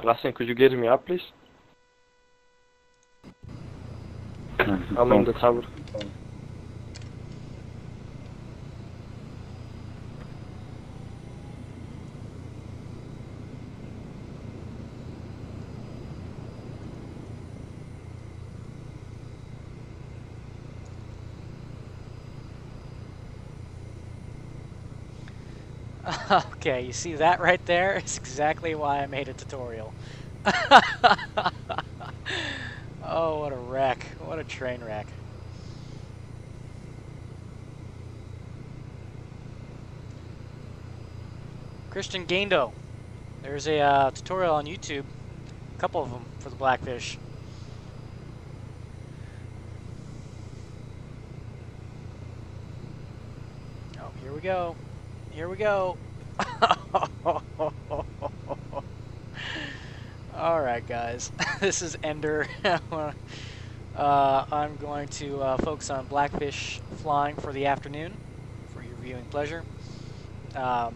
Lassen, could you get me up, please? I'm in the tower. Okay, you see that right there? It's exactly why I made a tutorial. Oh, what a wreck. What a train wreck. Christian Gaindo. There's a tutorial on YouTube. A couple of them for the Blackfish. Oh, here we go. Here we go. Alright guys, this is Ender. I'm going to focus on Blackfish flying for the afternoon for your viewing pleasure. And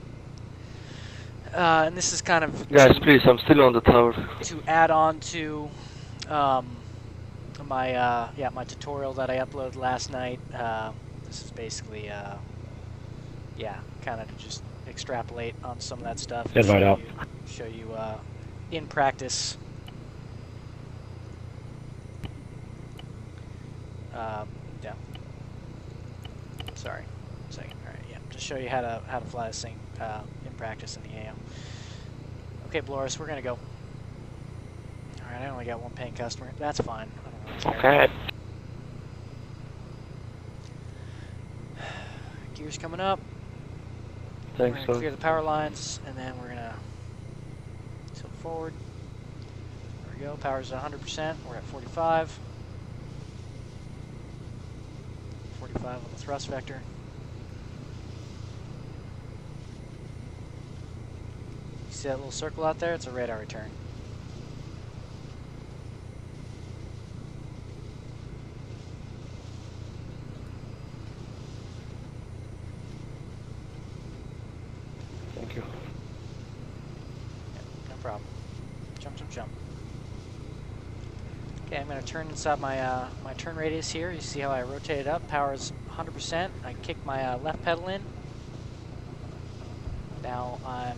this is kind of... Guys, please, I'm still on the tower. To add on to my tutorial that I uploaded last night. This is basically, yeah, kind of to just extrapolate on some of that stuff. And show you in practice. Yeah. Sorry. Second. All right. Yeah. Just show you how to fly this thing in practice in the AM. Okay, Bloris, we're gonna go. All right. I only got one paying customer. That's fine. I don't really care. Okay. Gears coming up. Thanks, we're gonna clear the power lines, and then we're gonna tilt forward. There we go. Power's at 100%. We're at 45. 45 on the thrust vector. You see that little circle out there? It's a radar return. Thank you. Yep, no problem. Jump, jump, jump. Okay, I'm going to turn inside my my turn radius here. You see how I rotate it up? Power is 100%. I kick my left pedal in. Now I'm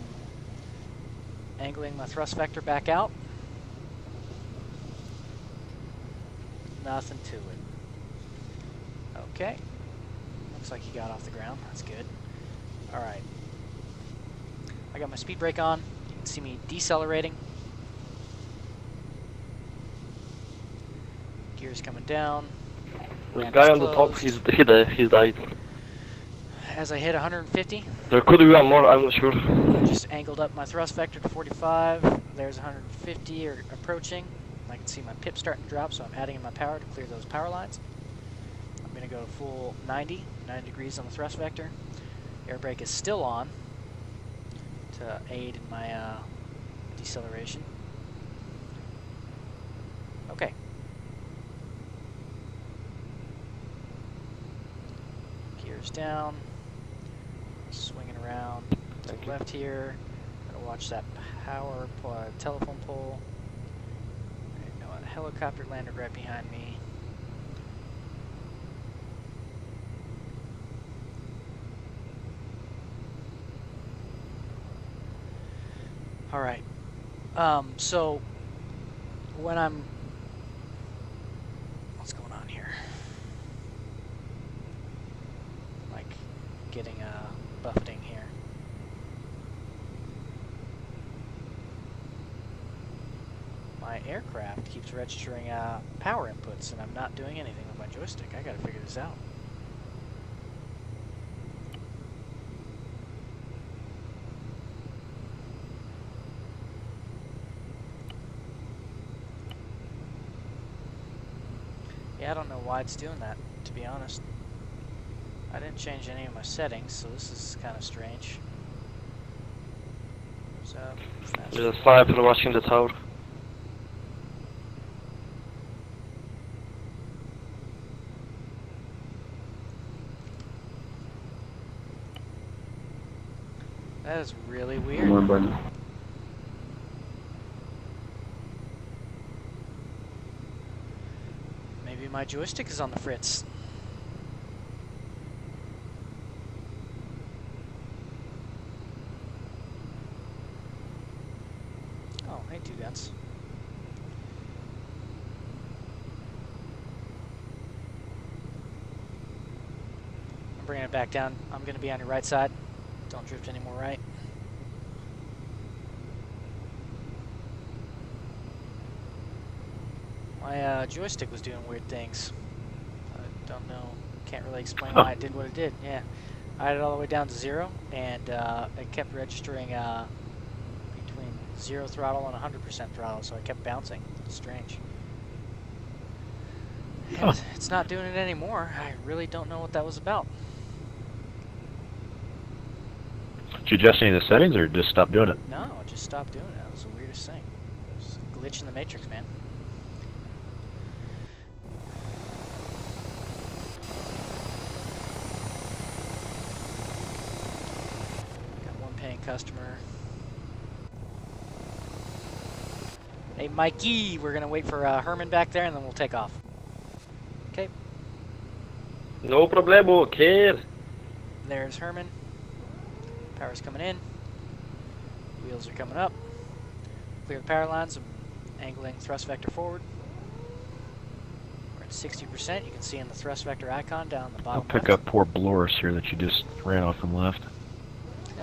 angling my thrust vector back out. Nothing to it. Okay. Looks like he got off the ground. That's good. All right. I got my speed brake on. You can see me decelerating. Gears coming down. The guy on the top, he's died. As I hit 150, There could be one more, I'm not sure. I just angled up my thrust vector to 45. There's 150 or approaching. I can see my pip starting to drop, so I'm adding in my power to clear those power lines. I'm going to go full 90 degrees on the thrust vector. Air brake is still on to aid in my deceleration. Okay. Gears down, swinging around to the left here. Gotta watch that power telephone pole. I know a helicopter landed right behind me. All right. So when I'm, what's going on here? Like getting buffeting here. My aircraft keeps registering power inputs, and I'm not doing anything with my joystick. I gotta figure this out. Yeah, I don't know why it's doing that, to be honest. I didn't change any of my settings, so this is kind of strange. So, There's a sniper watching the tower. that is really weird. Maybe my joystick is on the fritz. Oh, hey, two guns. I'm bringing it back down. I'm going to be on your right side. Don't drift any more right. My joystick was doing weird things. I don't know. Can't really explain why it did what it did. Yeah. I had it all the way down to 0, and it kept registering between 0 throttle and 100% throttle, so I kept bouncing. It's strange. And it's not doing it anymore. I really don't know what that was about. Did you adjust any of the settings, or just stop doing it? No, it just stopped doing it. That was the weirdest thing. It was a glitch in the matrix, man. Got one paying customer. Hey, Mikey, we're gonna wait for Herman back there, and then we'll take off. Okay. No problemo, kid. There's Herman. Power's coming in. Wheels are coming up. Clear the power lines. I'm angling thrust vector forward. We're at 60%. You can see in the thrust vector icon down the bottom I'll pick left. up poor Bloris here that you just ran off and left.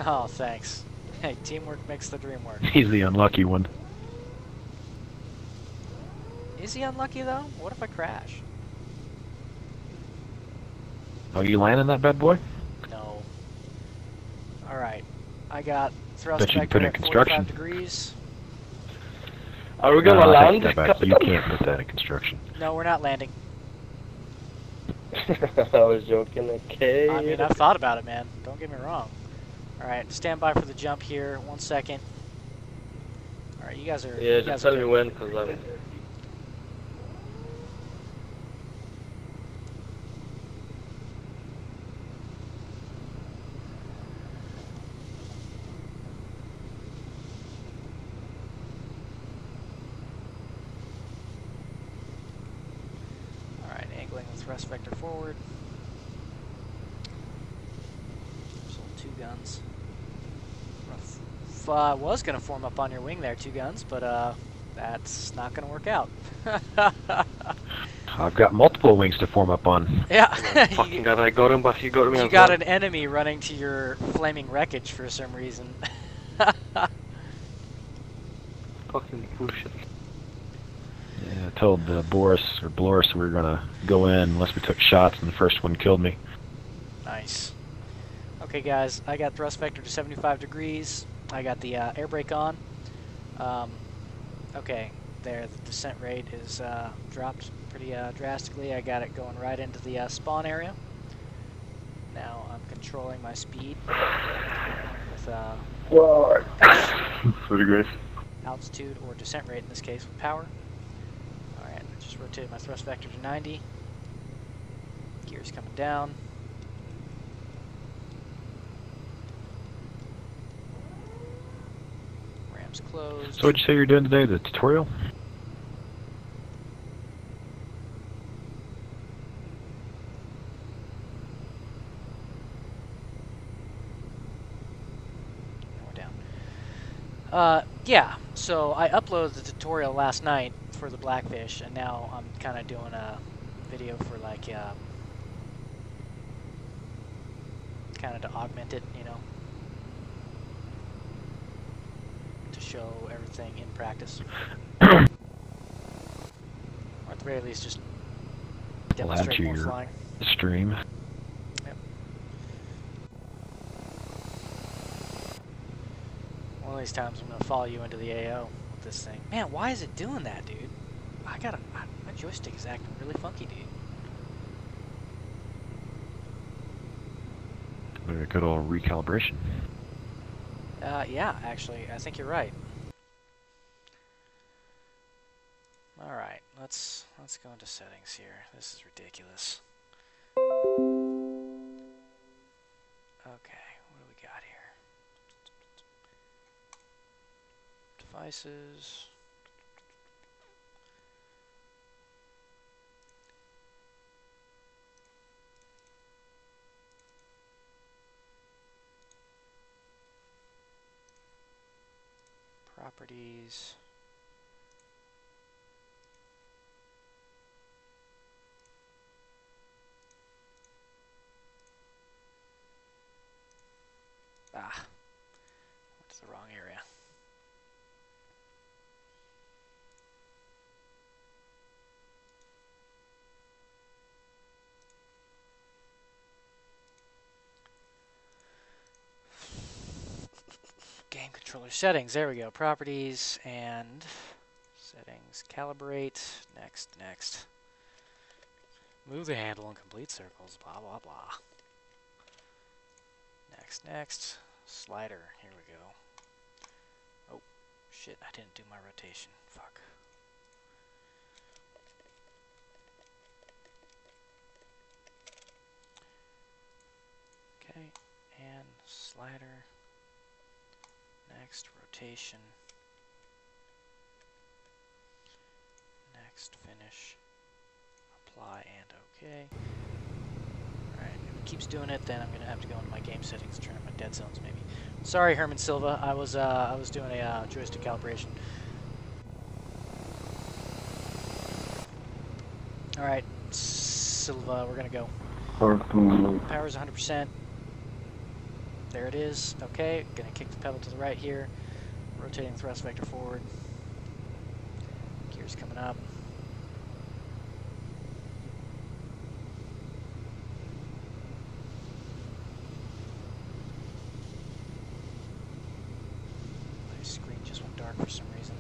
Oh, thanks. Hey, teamwork makes the dream work. He's the unlucky one. Is he unlucky, though? What if I crash? Oh, you landing that bad boy? No. Alright. I got thrust Bet you can vector put it in at construction. 45 degrees. Are we gonna No, I land? take that back. You can't put that in construction. No, we're not landing. I was joking, okay. I mean, I've thought about it, man. Don't get me wrong. Alright, stand by for the jump here. 1 second. Alright, you guys are... Yeah, you just guys tell are me good. when, because I'm... Alright, angling the thrust vector forward. There's two guns. I was going to form up on your wing there, two guns, but that's not going to work out. I've got multiple wings to form up on. Yeah. Fucking god, I got him, but he got me You as got well. an enemy running to your flaming wreckage for some reason. Fucking bullshit. Yeah, I told Boris or Bloris we were gonna go in unless we took shots, and the first one killed me. Nice. Okay, guys, I got thrust vector to 75 degrees. I got the air brake on. Okay, there, the descent rate is dropped pretty drastically. I got it going right into the spawn area. Now I'm controlling my speed with altitude or descent rate in this case with power. Alright, I just rotated my thrust vector to 90. Gears coming down. Ramps closed. So what'd you say you're doing today, the tutorial? Yeah, so I uploaded the tutorial last night for the Blackfish, and now I'm kind of doing a video for like, kind of to augment it, you know, to show everything in practice. Or at the very least, just We'll add demonstrate to more your flying. stream. Yep. One of these times I'm going to follow you into the AO with this thing. Man, why is it doing that, dude? My joystick is acting really funky, dude. Maybe a good old recalibration. Yeah, actually, I think you're right. Alright, let's go into settings here. This is ridiculous. Okay, what do we got here? Devices. Properties. Ah, went to the wrong area. Game controller settings. There we go. Properties and settings. Calibrate. Next, next. Move the handle and complete circles. Blah, blah, blah. Next, next. Slider. Here we go. Oh, shit. I didn't do my rotation. Fuck. Okay. And slider. Next, rotation. Next, finish. Apply and OK. Alright, if it keeps doing it, then I'm going to have to go into my game settings and turn up my dead zones, maybe. Sorry, Herman Silva. I was doing a joystick calibration. Alright, Silva, we're going to go. Power's 100%. There it is. Okay, gonna kick the pedal to the right here. Rotating thrust vector forward. Gears coming up. My screen just went dark for some reason.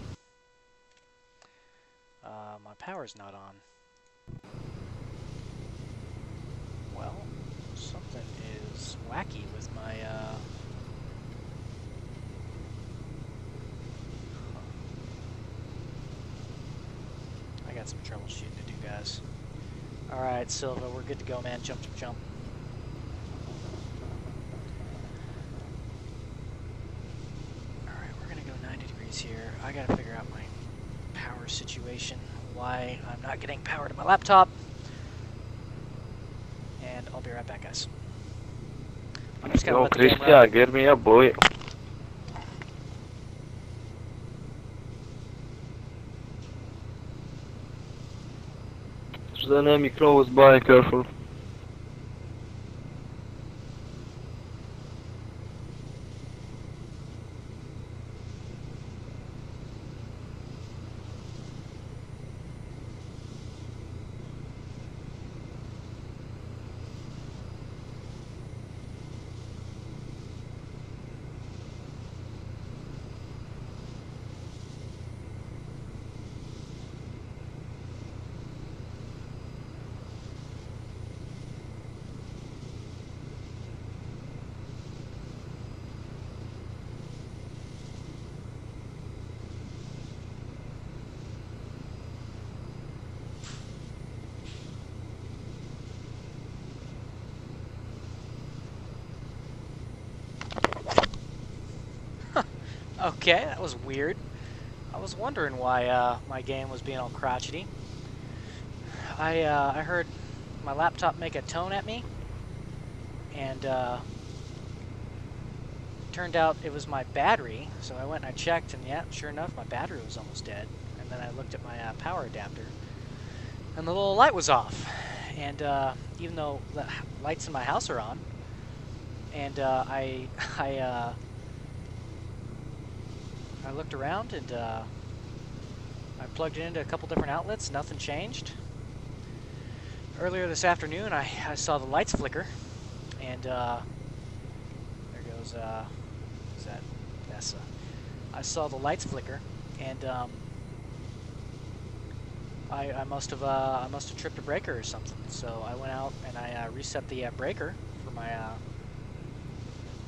My power's not on. Well, something is wacky with my, I got some troubleshooting to do, guys. Alright, Silva, we're good to go, man. Jump, jump, jump. Alright, we're gonna go 90 degrees here. I gotta figure out my power situation. Why I'm not getting power to my laptop. And I'll be right back, guys. I'm just gonna let the game run. Get me up, boy. There's an enemy close by, careful. Okay, that was weird. I was wondering why my game was being all crotchety. I heard my laptop make a tone at me, and turned out it was my battery. So I went and I checked, and yeah, sure enough, my battery was almost dead. And then I looked at my power adapter, and the little light was off. And even though the lights in my house are on, and I looked around and I plugged it into a couple different outlets. Nothing changed. Earlier this afternoon, I saw the lights flicker, and there goes is that Nessa? I saw the lights flicker, and I must have tripped a breaker or something. So I went out and I reset the breaker for my.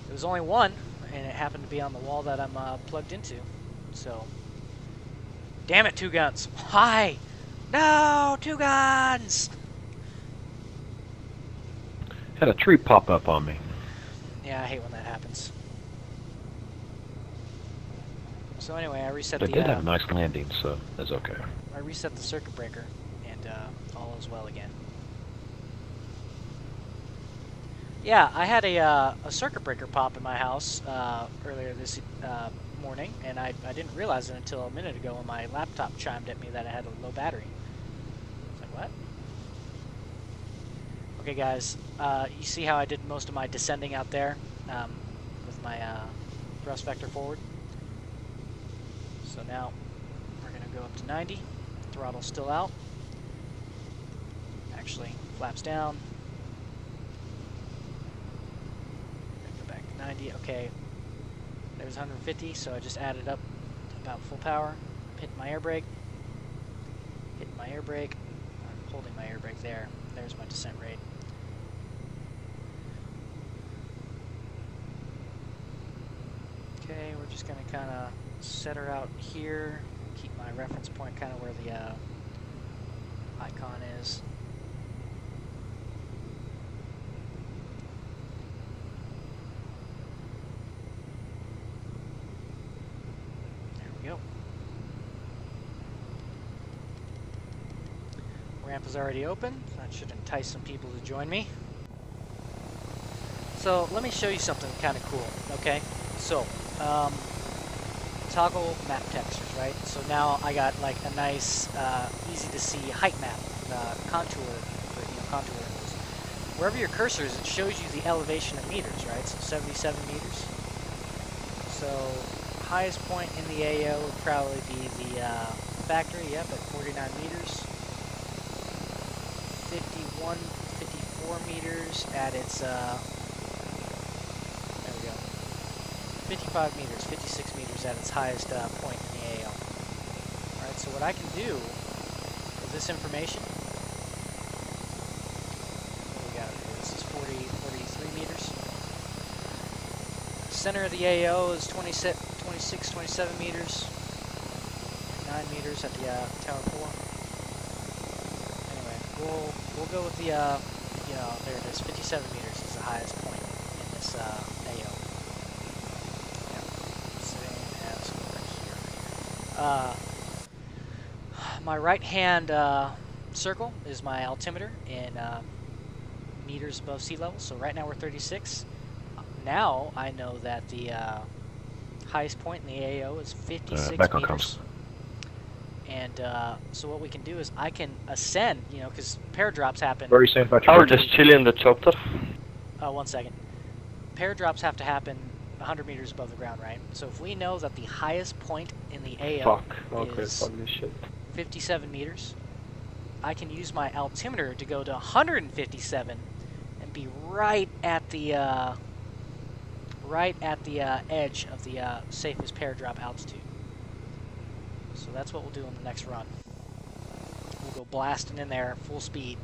It was only one, and it happened to be on the wall that I'm plugged into. So, damn it, two guns! Why? No, two guns! Had a tree pop up on me. Yeah, I hate when that happens. So anyway, I reset I the. did have a nice landing, so that's okay. I reset the circuit breaker, and all is well again. Yeah, I had a circuit breaker pop in my house earlier this morning, and I didn't realize it until a minute ago when my laptop chimed at me that I had a low battery. I was like, what? Okay, guys, you see how I did most of my descending out there with my thrust vector forward? So now we're going to go up to 90. Throttle's still out. Actually, flaps down. Go back to 90. Okay, there's 150, so I just added up to about full power. Hit my air brake. Hit my air brake. I'm holding my air brake there. There's my descent rate. Okay, we're just going to kind of set her out here. Keep my reference point kind of where the icon is. There we go. Ramp is already open. That should entice some people to join me. So let me show you something kind of cool, okay? So, toggle map textures, right? So now I got like a nice, easy to see height map, contour, for, contour intervals. Wherever your cursor is, it shows you the elevation in meters, right? So 77 meters. So highest point in the AO would probably be the factory, yep, at 49 meters. 54 meters at its, 55 meters, 56 meters at its highest point in the AO. Alright, so what I can do with this information, what do we got here? This is 43 meters. Center of the AO is 26, 27 meters, 9 meters at the Tower 4. Anyway, we'll go with the, there it is, 57 meters is the highest point in this AO. My right hand circle is my altimeter in meters above sea level. So right now we're 36. Now I know that the highest point in the AO is 56 back on meters. comms. And so what we can do is I can ascend, because paradrops happen. What are you saying about your I was birthday? just chilling in the chopper. 1 second. Paradrops have to happen 100 meters above the ground, right? So if we know that the highest point in the AO Fuck. Okay, is fuck this shit. 57 meters, I can use my altimeter to go to 157 and be right at the edge of the safest paradrop altitude. So that's what we'll do on the next run. We'll go blasting in there full speed.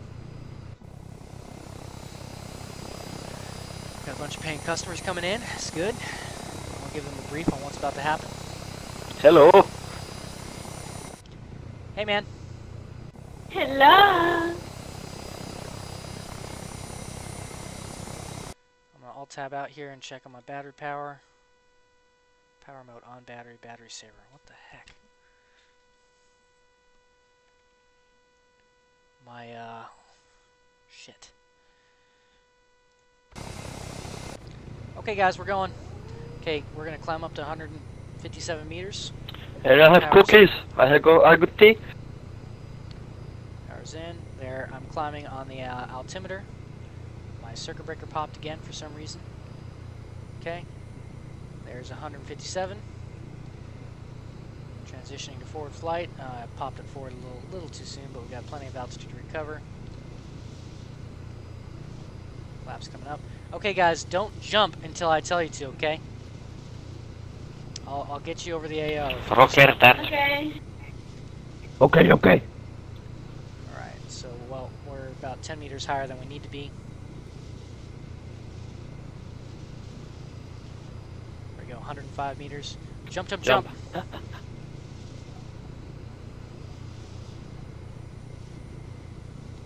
Got a bunch of paying customers coming in. It's good. I'll give them a brief on what's about to happen. Hello. Hey, man. Hello. I'm gonna alt-tab out here and check on my battery power. Power mode on battery, battery saver. What the heck? My, shit. Okay, guys, we're going. Okay, we're gonna climb up to 157 meters. Here I have Power's cookies. I got tea. Power's in. There, I'm climbing on the altimeter. My circuit breaker popped again for some reason. Okay, there's 157. Transitioning to forward flight. I popped it forward a little too soon, but we got plenty of altitude to recover. Flaps coming up. Okay, guys, don't jump until I tell you to. Okay. I'll get you over the AO. Rocker that. Okay. Okay. Alright, so, well, we're about 10 meters higher than we need to be. There we go, 105 meters. Jump, jump, jump!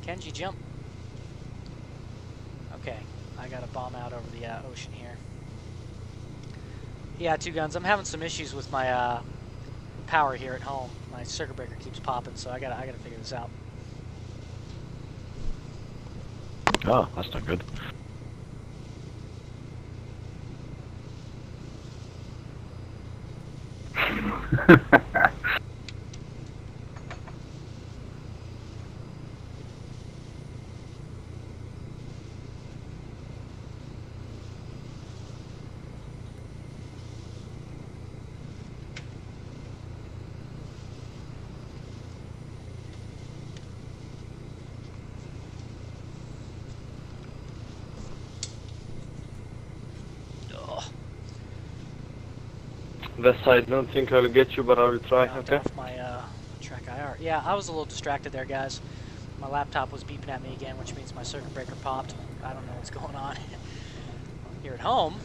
Kenji, jump. Okay, I got a bomb out over the ocean here. Yeah, Two Guns, I'm having some issues with my power here at home. My circuit breaker keeps popping, so I gotta figure this out. Oh, that's not good. West side, don't think I'll get you, but I will try, Knocked okay? off my track IR. Yeah, I was a little distracted there, guys. My laptop was beeping at me again, which means my circuit breaker popped. I don't know what's going on. Here at home,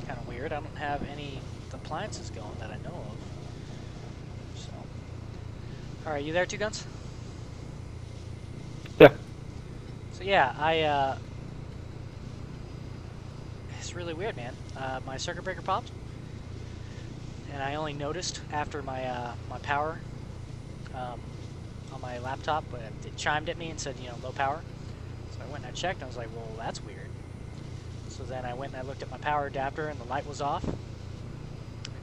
kind of weird. I don't have any appliances going that I know of. So, all right, you there, Two Guns? Yeah. So yeah, it's really weird, man. My circuit breaker popped, and I only noticed after my my power on my laptop, but it chimed at me and said, you know, low power. So I went and I checked, and I was like, well, that's weird. So then I went and I looked at my power adapter, and the light was off. And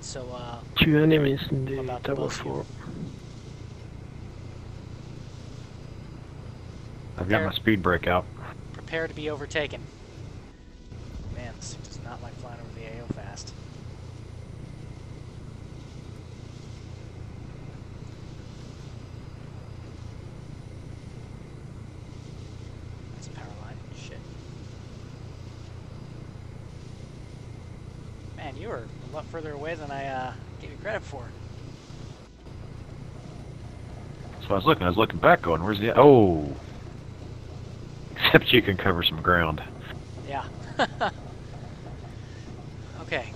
so, Two enemies in the about to double buzz you. four. I've got my speed brake out. prepare to be overtaken. Man, this does not like flying over the AO fast. That's a power line. Shit. Man, you were a lot further away than I gave you credit for. So I was looking back going, where's the... Oh! Except you can cover some ground. Yeah. Okay.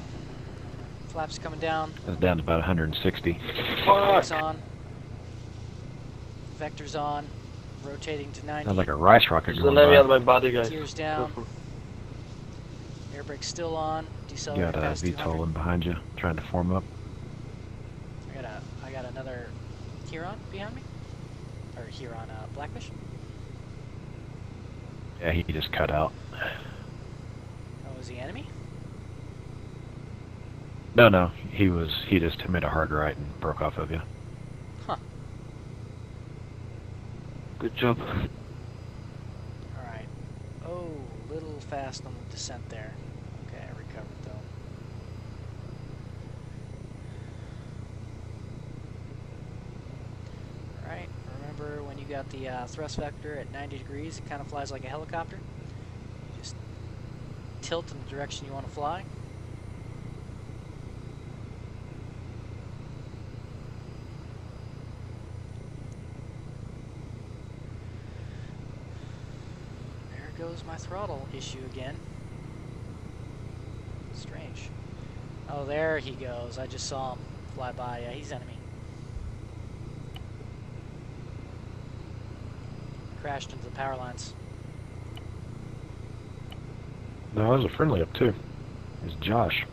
Flaps coming down. That's down to about 160. Vector's on. Vector's on. Rotating to 90. Sounds like a rice rocket There's going an enemy by. on my body, guys. Gears down. Careful. Air brake's still on. You Decelerating got a past 200. VTOL in behind you, trying to form up. I got another Huron behind me. Or Huron Blackfish. Yeah, he just cut out. Oh, was he enemy? No, he just made a hard right and broke off of you. Huh. Good job. Alright. Oh, little fast on the descent there. Okay, I recovered though. Alright, remember when you got the thrust vector at 90 degrees, it kind of flies like a helicopter. You just tilt in the direction you want to fly. There goes my throttle issue again. Strange. Oh, there he goes. I just saw him fly by. Yeah, he's enemy. Crashed into the power lines. No, there's a friendly up too. It's Josh.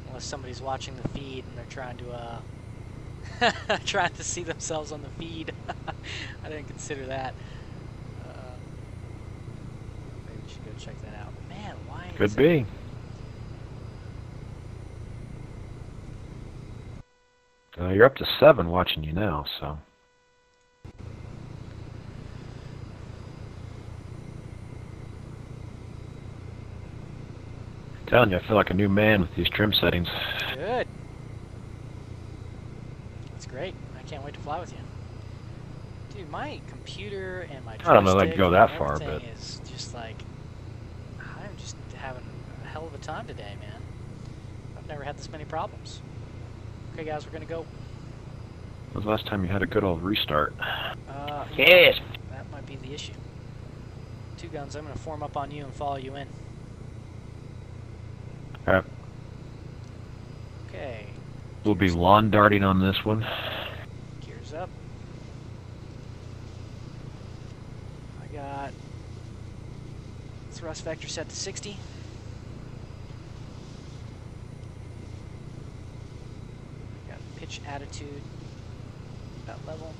Unless somebody's watching the feed and they're trying to trying to see themselves on the feed. I didn't consider that. Maybe we should go check that out. Man, why is Could be. You're up to 7 watching you now, so. Telling you, I feel like a new man with these trim settings. Good. That's great. I can't wait to fly with you. Dude, my computer and my I don't know if I joystick could go and that far, everything but- is just like, I'm just having a hell of a time today, man. I've never had this many problems. Okay, guys, we're gonna go. When was the last time you had a good old restart? Yes! That might be the issue. Two Guns, I'm gonna form up on you and follow you in. Alright, Okay. we'll be lawn darting on this one. Gears up. I got thrust vector set to 60. pitch, attitude, about level.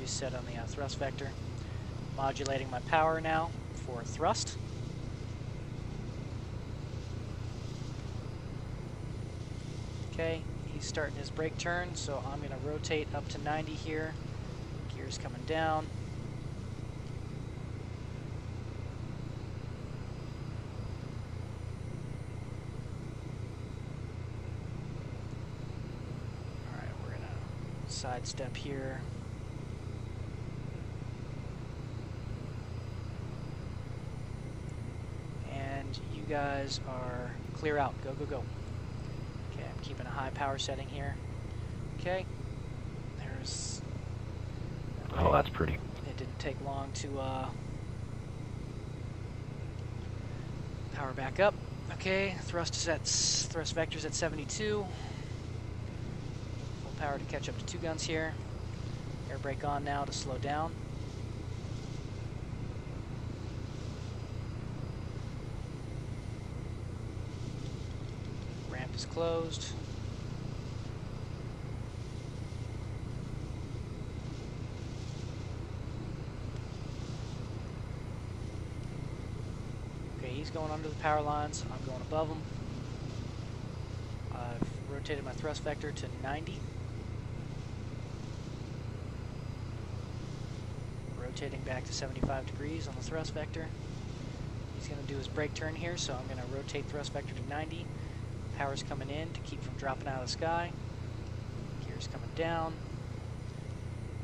Set on the thrust vector. Modulating my power now for thrust. Okay, he's starting his brake turn, so I'm going to rotate up to 90 here. Gears coming down. Alright, we're going to sidestep here. You guys are clear out. Go, go, go. Okay, I'm keeping a high power setting here. Okay. There's... Oh, that's pretty. It didn't take long to power back up. Okay, thrust vector's at 72. Full power to catch up to 2 guns here. Air brake on now to slow down. Is closed. Okay, he's going under the power lines. I'm going above him. I've rotated my thrust vector to 90. Rotating back to 75 degrees on the thrust vector. He's going to do his brake turn here, so I'm going to rotate thrust vector to 90. Power's coming in to keep from dropping out of the sky. Gears coming down.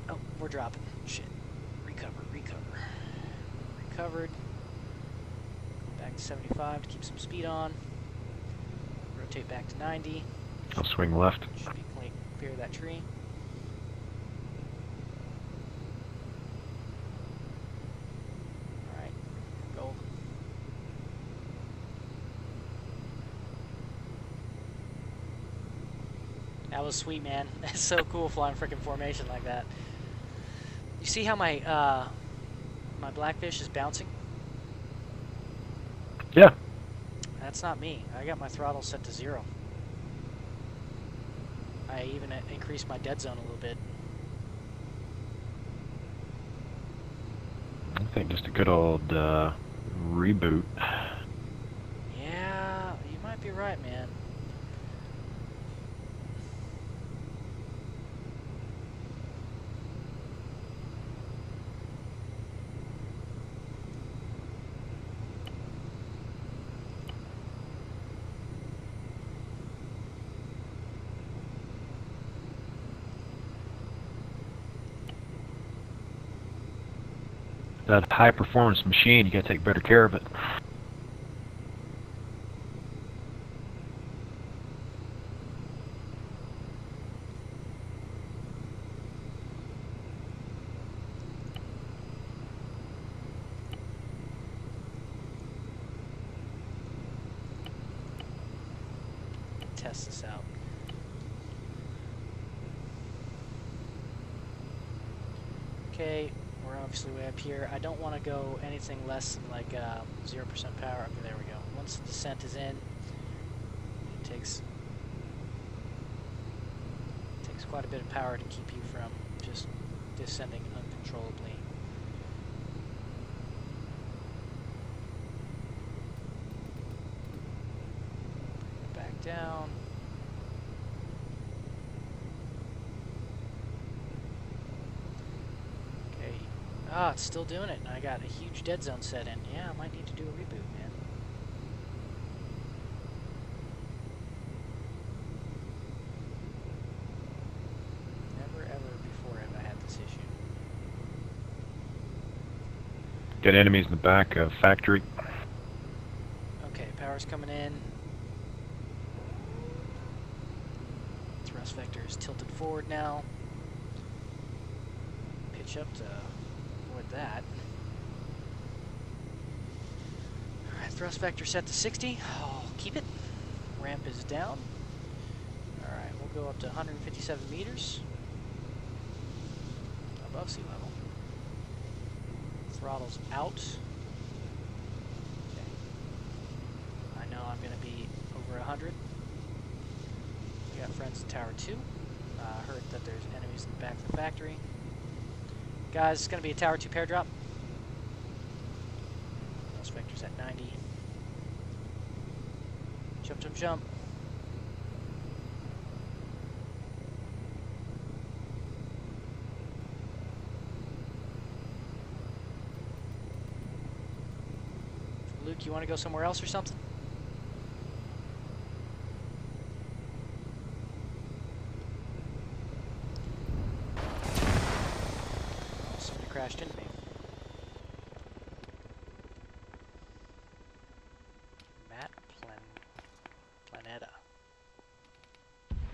Oh, we're dropping. Shit. Recover, recover. Recovered. Back to 75 to keep some speed on. Rotate back to 90. I'll swing left. Should be clear of that tree. Alright, go. That was sweet, man. It's so cool flying frickin' formation like that. You see how my my Blackfish is bouncing? Yeah. That's not me. I got my throttle set to 0. I even increased my dead zone a little bit. I think just a good old reboot. Yeah, you might be right, man. That high-performance machine, you gotta take better care of it. Test this out. Okay. We're obviously way up here. I don't want to go anything less than like 0% power. Okay, there we go. Once the descent is in, it takes quite a bit of power to keep you from just descending uncontrollably. Bring it back down. Ah, it's still doing it, and I got a huge dead zone set in. Yeah, I might need to do a reboot, man. Never ever before have I had this issue. Got enemies in the back of factory. Okay, power's coming in. Thrust vector is tilted forward now. Pitch up to avoid that. Alright, thrust vector set to 60. I'll keep it. Ramp is down. Alright, we'll go up to 157 meters above sea level. Throttle's out. Okay. I know I'm going to be over 100. We got friends in Tower 2. Heard that there's enemies in the back of the factory. Guys, it's going to be a Tower 2 pair drop. Those vectors at 90. Jump, jump, jump. Luke, you want to go somewhere else or something? Oh, somebody crashed into me. Matt Planeta.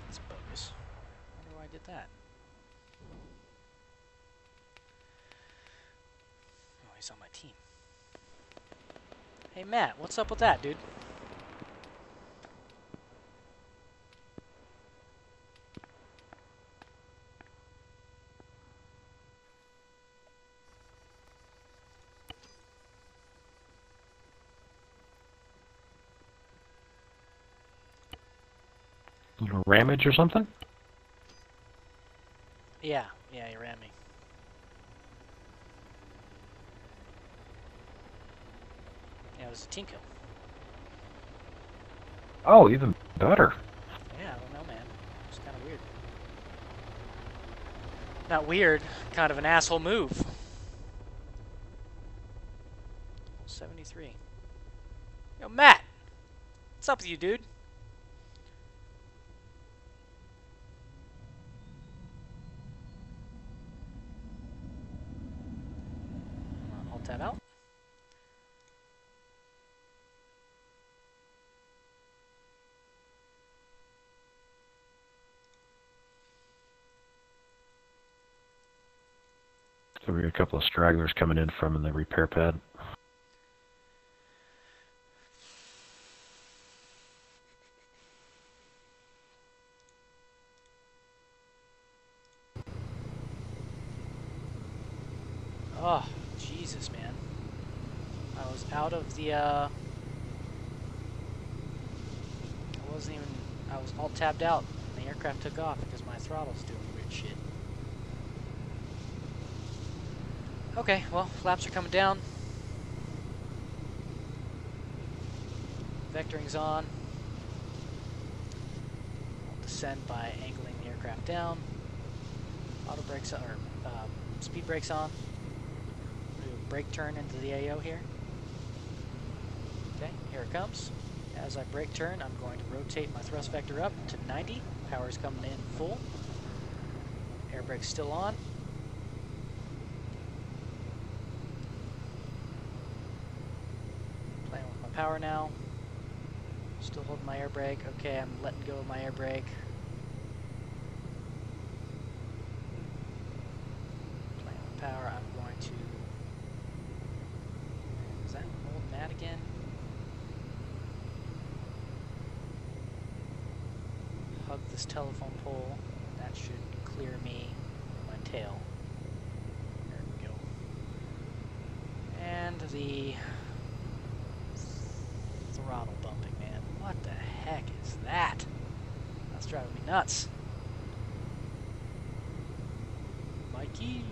That's bogus. I wonder why I did that. Oh, he's on my team. Hey Matt, what's up with that, dude? Little ramage or something? Yeah, he ran me. Yeah, it was a team kill. Oh, even better. Yeah, I don't know, man. It's kind of weird. Not weird, kind of an asshole move. 73. Yo, Matt! What's up with you, dude? Alt tab out. So we got a couple of stragglers coming in from the repair pad. Oh, Jesus, man. I was out of the, I was alt tabbed out. And the aircraft took off because my throttle's doing weird shit. Okay, well, flaps are coming down. Vectoring's on. I'll descend by angling the aircraft down. Auto brakes, or speed brakes on. Do a brake turn into the AO here. Okay, here it comes. As I brake turn, I'm going to rotate my thrust vector up to 90. Power's coming in full. Air brake's still on. Playing with my power now. Still holding my air brake. Okay, I'm letting go of my air brake. Playing with power, I'm going to... Is that old Matt again? Hug this telephone pole. That should clear me my tail. There we go. And the throttle bumping, man. What the heck is that? That's driving me nuts. Mikey.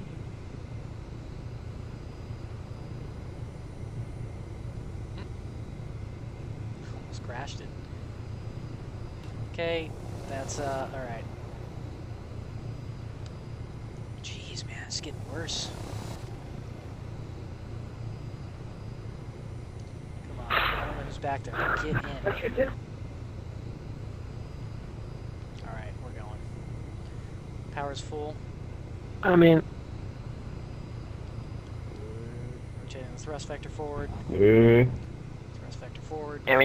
Almost crashed it. Okay, that's alright. Jeez, man, it's getting worse. Come on, I don't know who's back there. Get in. Alright, we're going. Power's full. I mean, Rotating the thrust vector forward. yeah. Thrust vector forward. Eh.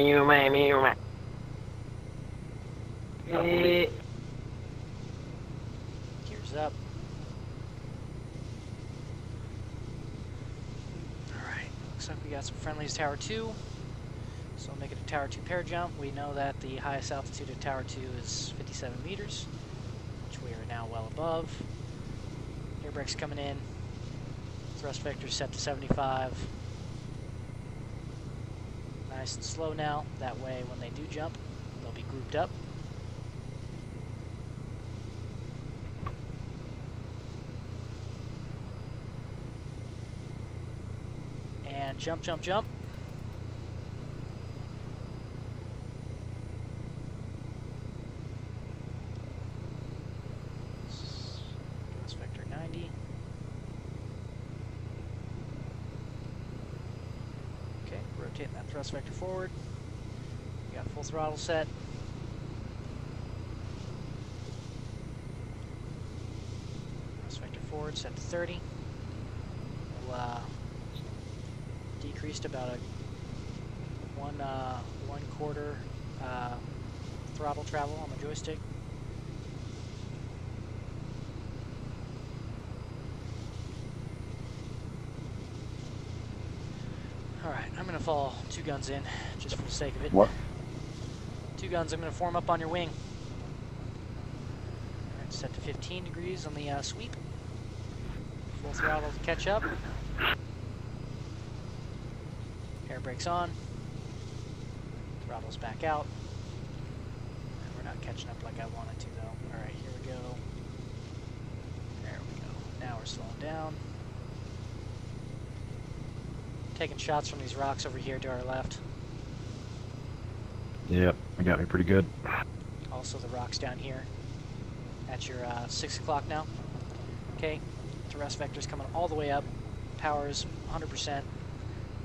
Gears up. Alright, looks like we got some friendlies Tower 2. So I'll make it a Tower 2 pair jump. We know that the highest altitude of Tower 2 is 57 meters, which we are now well above. Air brake's coming in. So Thrust vector set to 75. Nice and slow now. That way, when they do jump, they'll be grouped up. And jump, jump, jump. Thrust vector 90. Okay, rotating that thrust vector forward. We got full throttle set. Thrust vector forward set to 30. We'll decreased about a 1/4 throttle travel on the joystick. Alright, I'm going to fall 2 guns in, just for the sake of it. What? 2 guns, I'm going to form up on your wing. Alright, set to 15 degrees on the sweep. Full throttle to catch up. Air brakes on. Throttle's back out. And we're not catching up like I wanted to, though. Alright, here we go. There we go. Now we're slowing down. Taking shots from these rocks over here to our left. Yep, you got me pretty good. Also the rocks down here. At your 6 o'clock now. Okay, thrust vector's coming all the way up. Power's 100%.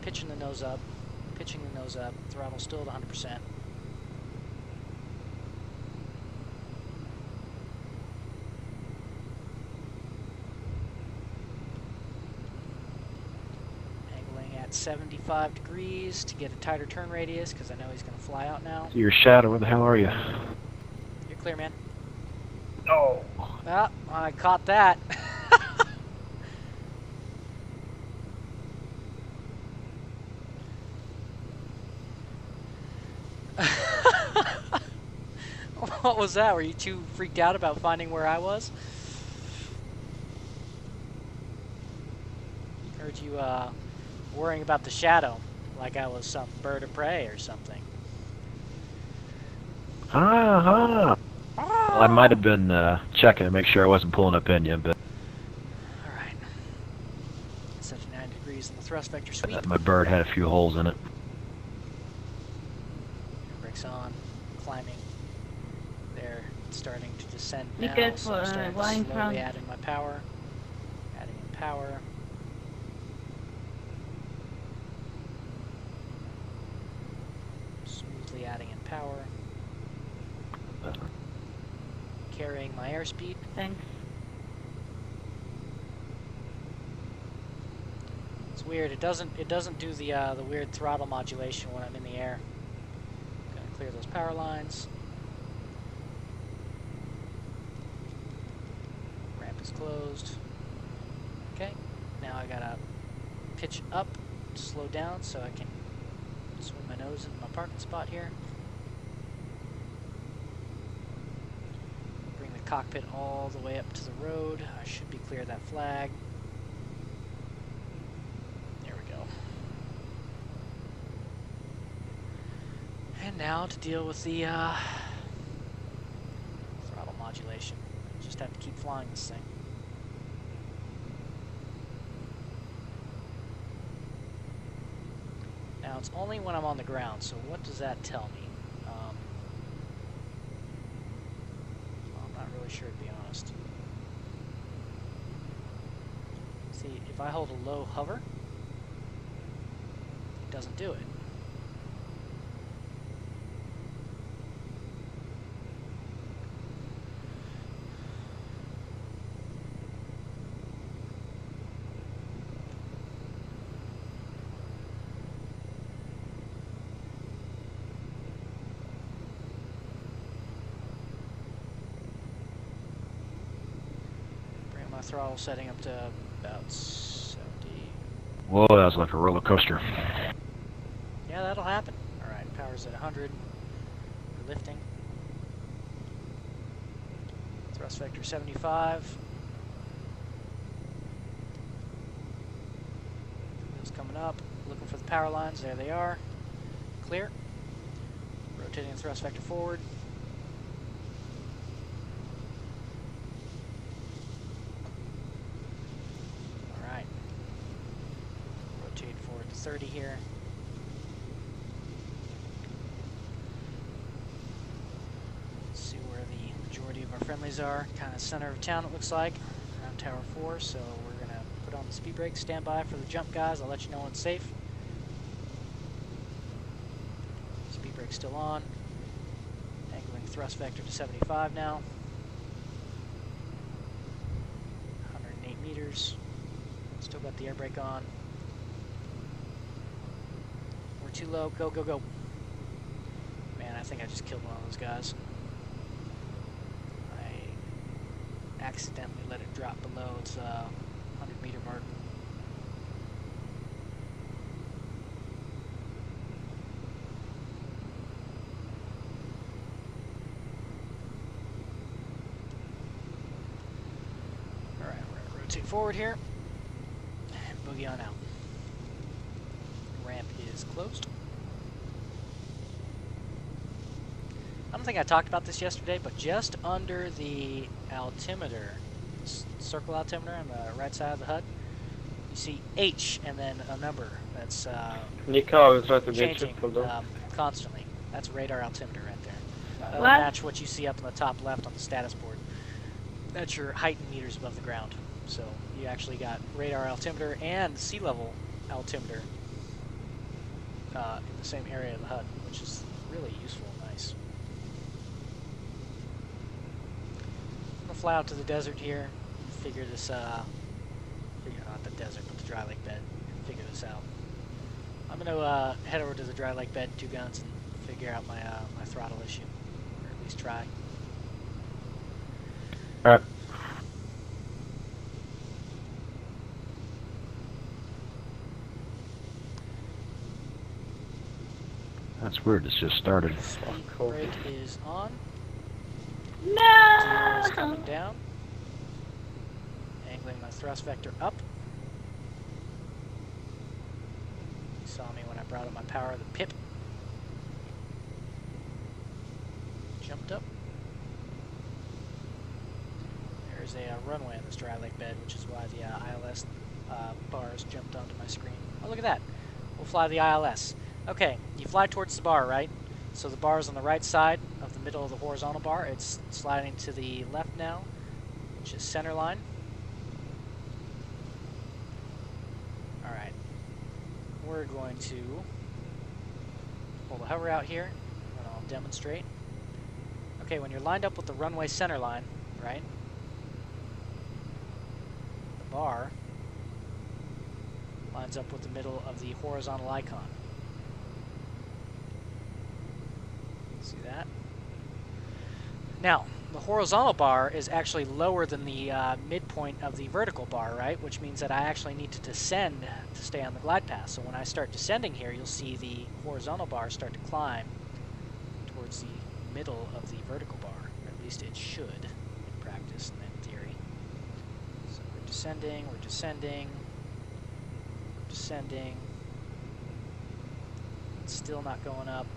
Pitching the nose up. Pitching the nose up. Throttle still at 100%. At 75 degrees to get a tighter turn radius because I know he's going to fly out now. Your shadow, where the hell are you? You're clear, man. No. Ah, I caught that. What was that? Were you too freaked out about finding where I was? Heard you worrying about the shadow, like I was some bird of prey or something. Well, I might have been checking to make sure I wasn't pulling up in you, but Alright. Set to 9 degrees in the thrust vector sweep. my bird had a few holes in it. Brakes on, climbing. They're starting to descend Be now, careful, so I'm starting to flying slowly from. add in my power. Adding in power. Smoothly adding in power. Carrying my airspeed. Thanks. It's weird. It doesn't do the weird throttle modulation when I'm in the air. Gonna clear those power lines. Ramp is closed. Okay. Now I gotta pitch up, slow down, so I can swing my nose into my parking spot here. Bring the cockpit all the way up to the road. I should be clear of that flag. There we go. And now to deal with the throttle modulation. Just have to keep flying this thing. Now it's only when I'm on the ground, so what does that tell me? Well, I'm not really sure, to be honest. See, if I hold a low hover, it doesn't do it. Throttle setting up to about 70. Whoa, that was like a roller coaster. Yeah, that'll happen. Alright, power's at 100. We're lifting. Thrust vector 75. coming up. Looking for the power lines. There they are. Clear. Rotating the thrust vector forward. Alright. Rotate forward to 30 here. See where the majority of our friendlies are. Kind of center of town, it looks like. Around Tower 4, so we're going to put on the speed brakes. Stand by for the jump, guys. I'll let you know when it's safe. Speed brake still on. Angling thrust vector to 75 now. 108 meters. Still got the air brake on. We're too low. Go, go, go. Man, I think I just killed one of those guys. I accidentally let it drop below its 100-meter mark. Alright, we're going to rotate forward here and boogie on out. Ramp is closed. I don't think I talked about this yesterday, but just under the altimeter, circle altimeter on the right side of the HUD, you see H and then a number that's Nika, I will try to get you. changing Hold on. constantly. That's radar altimeter right there. That'll What? match what you see up in the top left on the status board. That's your height in meters above the ground. So you actually got radar altimeter and sea level altimeter in the same area of the HUD, which is really useful and nice. I'm gonna fly out to the desert here and figure this, not the desert, but the dry lake bed, and figure this out. I'm gonna head over to the dry lake bed, 2 guns, and figure out my my throttle issue, or at least try. Alright. That's weird, it's just started. Speed cool. brake is on. Gear is No! coming down. Angling my thrust vector up. You saw me when I brought up my power of the pip. Jumped up. There's a runway on this dry lake bed, which is why the ILS bars jumped onto my screen. Oh, look at that. We'll fly the ILS. Okay, you fly towards the bar, right? So the bar is on the right side of the middle of the horizontal bar. It's sliding to the left now, which is center line. Alright. We're going to pull the hover out here, and I'll demonstrate. Okay, when you're lined up with the runway center line, right? The bar lines up with the middle of the horizontal icon. See that? Now, the horizontal bar is actually lower than the midpoint of the vertical bar, right? Which means that I actually need to descend to stay on the glide path. So when I start descending here, you'll see the horizontal bar start to climb towards the middle of the vertical bar. Or at least it should in practice and in theory. So we're descending, we're descending, descending. It's still not going up.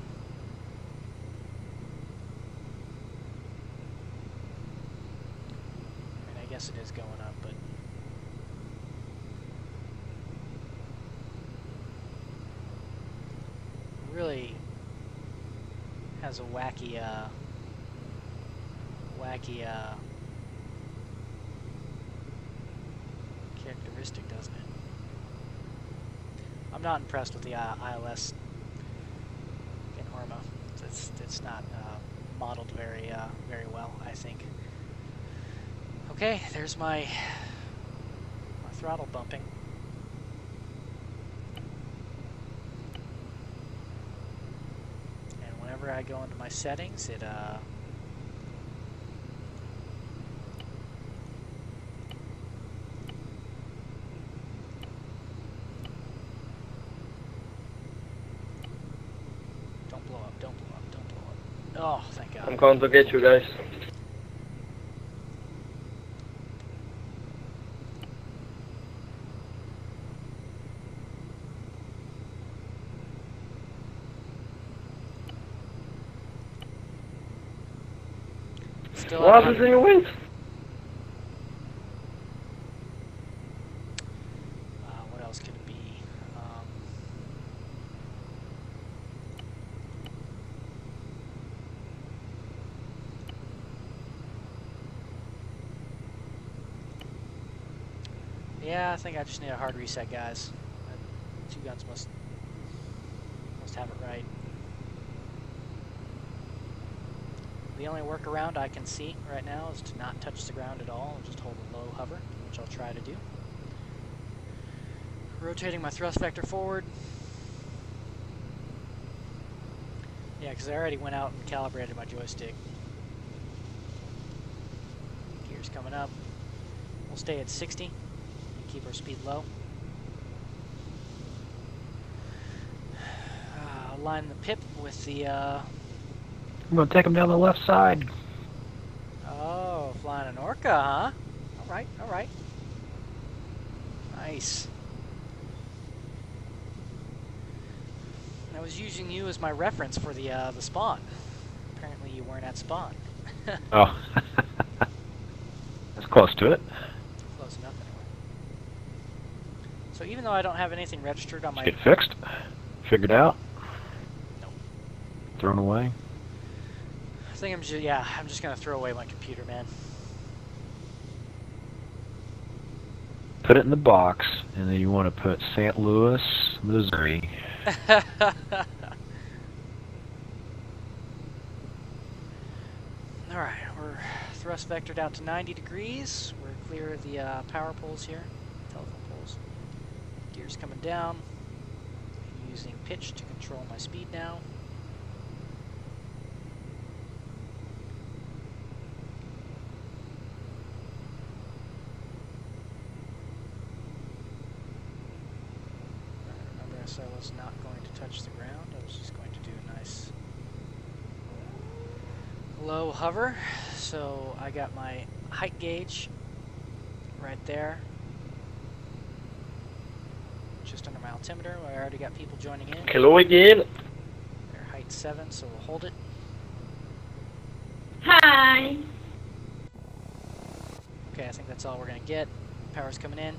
I guess it is going up, but really has a wacky characteristic, doesn't it? I'm not impressed with the ILS in ARMA. It's not modeled very well, I think. Okay, there's my throttle bumping. And whenever I go into my settings, it don't blow up, don't blow up, don't blow up. Oh, thank God. I'm going to get you guys. Still What at happens 100. in your wind? What else could it be? Yeah, I think I just need a hard reset, guys. Two guns must have it right. The only workaround I can see right now is to not touch the ground at all and just hold a low hover, which I'll try to do. Rotating my thrust vector forward. Yeah, because I already went out and calibrated my joystick. Gears coming up. We'll stay at 60 and keep our speed low. Line the pip with the I'm gonna take him down the left side. Oh, flying an Orca, huh? Alright, alright. Nice. I was using you as my reference for the spawn. Apparently you weren't at spawn. Oh. That's close to it. Close enough anyway. So even though I don't have anything registered on my... Let's get fixed. Figured out. Nope. Thrown away. I think I'm just gonna throw away my computer, man. Put it in the box, and then you want to put St. Louis, Missouri. Alright, we're thrust vectored out to 90 degrees. We're clear of the power poles here, telephone poles. Gears coming down. Using pitch to control my speed now. Remember, so I was not going to touch the ground. I was just going to do a nice low hover. So I got my height gauge right there, just under my altimeter. I already got people joining in. Hello again. They're height 7, so we'll hold it. Hi. Okay, I think that's all we're gonna get. Power's coming in.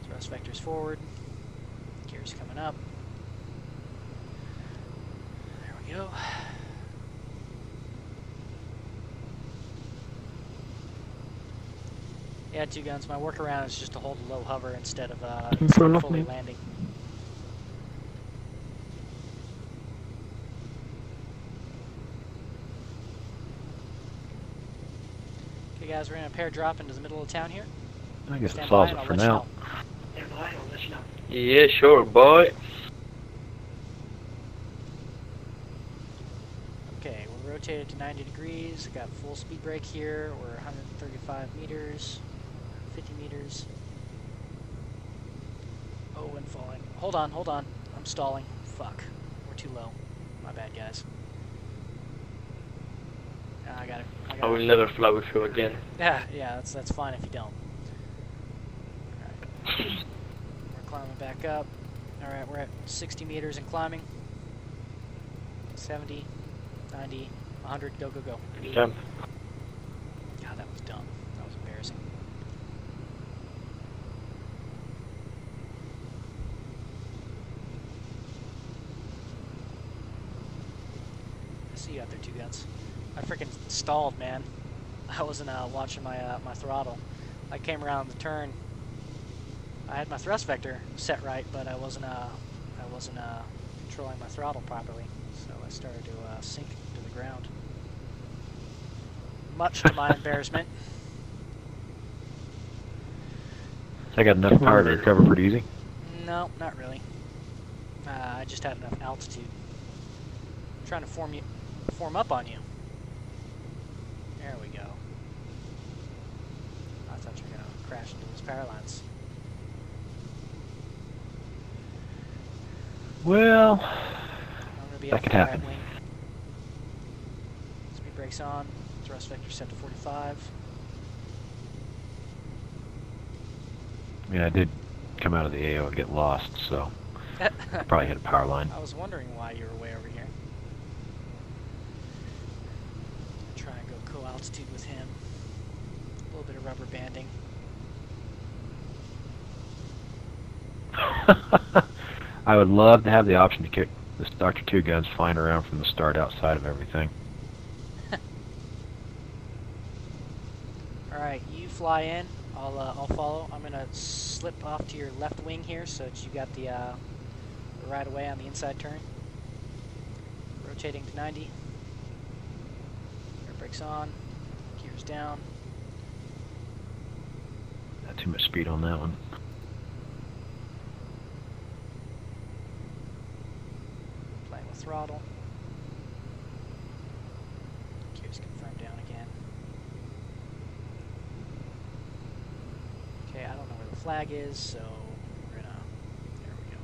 Thrust vectors forward. Gears coming up. There we go. Yeah, two guns. My workaround is just to hold a low hover instead of fully landing. Okay, guys, we're gonna pair drop into the middle of town here. I guess it Stand solves by and it I'll for let you now. know. Yeah, sure, boy. Okay, we're rotated to 90 degrees. Got full speed brake here. We're 135 meters, 50 meters. Oh, and falling. Hold on, hold on. I'm stalling. Fuck. We're too low. My bad, guys. I got it. I will never fly with you again. Yeah, that's fine if you don't. Alright. We're climbing back up. Alright, we're at 60 meters and climbing. 70, 90, 100, go, go, go. Jump. God, that was dumb. That was embarrassing. I see you out there, two guns. I freaking stalled, man. I wasn't watching my my throttle. I came around the turn. I had my thrust vector set right, but I wasn't controlling my throttle properly. So I started to sink to the ground. Much to my embarrassment. I got enough power to recover pretty easy. No, not really. I just had enough altitude. I'm trying to form up on you. There we go. I thought you were gonna crash into those power lines. Well, I'm gonna be that up could the right happen. wing. Speed brakes on. Thrust vector set to 45. I mean, I did come out of the AO and get lost, so I probably hit a power line. I was wondering why you were way over here. Try and go altitude with him. A little bit of rubber banding. I would love to have the option to kick this Dr. Two guns flying around from the start outside of everything. Alright, you fly in. I'll follow. I'm gonna slip off to your left wing here so that you got the right away on the inside turn. Rotating to 90. Air brakes on. Gears down. Not too much speed on that one. Playing with throttle. Gears confirmed down again. Okay, I don't know where the flag is, so we're gonna... There we go.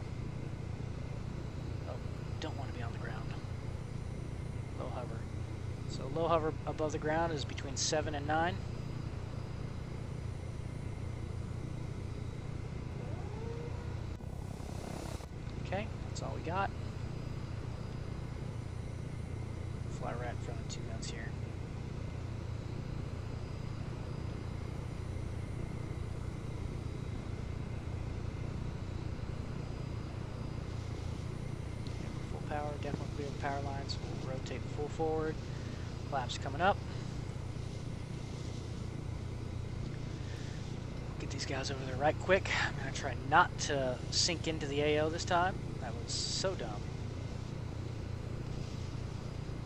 Oh, don't want to be on the ground. Low hover. So low hover above the ground is between 7 and 9. Okay, that's all we got. Fly right in front of 2 guns here. Full power, definitely clear the power lines. We'll rotate full forward. Flaps coming up. Get these guys over there right quick. I'm going to try not to sink into the AO this time. That was so dumb.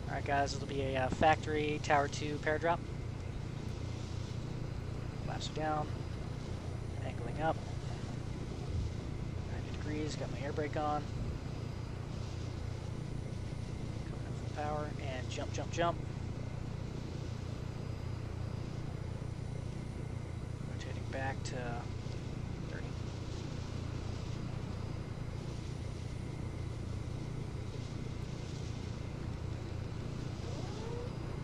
Alright guys, it'll be a factory Tower 2 paradrop. Flaps are down. Angling up. 90 degrees, got my air brake on. Coming up full power, and jump, jump, jump. Rotating back to 30.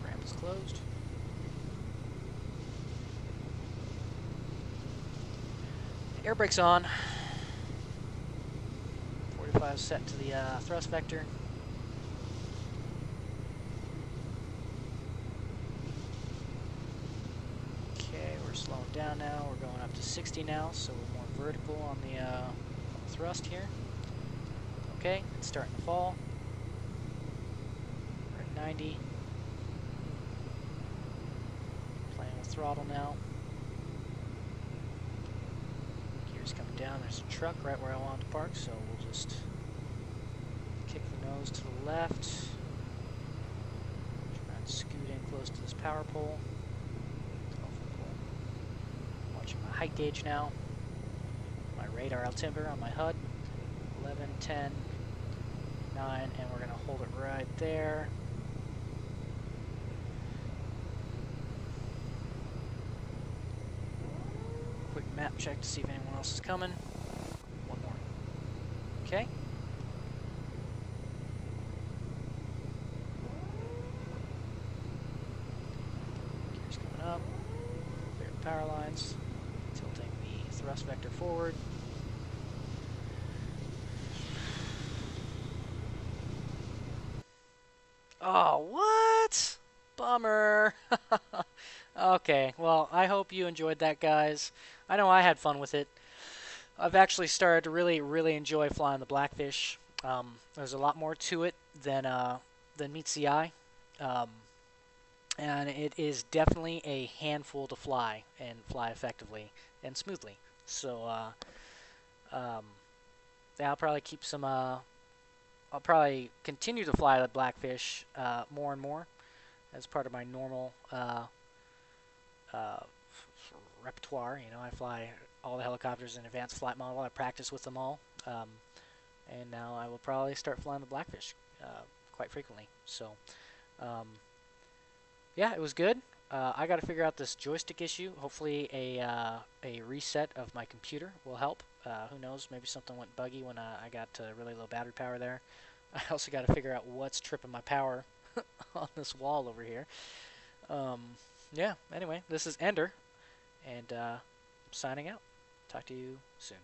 Ramp is closed. Air brakes on. 45 set to the thrust vector. Okay, we're slowing down now. We're going up to 60 now, so we're more vertical on the thrust here. Okay, it's starting to fall. We're at 90. Playing with throttle now. Gears coming down. There's a truck right where I want to park, so we'll just kick the nose to the left. Try and scoot in close to this power pole. Watching my height gauge now. My radar altimeter on my HUD. 11, 10, 9, and we're going to hold it right there. Quick map check to see if anyone else is coming. One more. Okay. Gears coming up. Clear the power lines. Tilting the thrust vector forward. Oh, what? Bummer. Okay, well, I hope you enjoyed that, guys. I know I had fun with it. I've actually started to really enjoy flying the Blackfish. There's a lot more to it than meets the eye. And it is definitely a handful to fly, and fly effectively and smoothly. So, yeah, I'll probably keep some... I'll probably continue to fly the Blackfish more and more as part of my normal repertoire. You know, I fly all the helicopters in advanced flight model. I practice with them all, and now I will probably start flying the Blackfish quite frequently. So, yeah, it was good. I got to figure out this joystick issue. Hopefully, a reset of my computer will help. Who knows? Maybe something went buggy when I got really low battery power there. I also got to figure out what's tripping my power on this wall over here. Yeah, anyway, this is Ender, and signing out. Talk to you soon.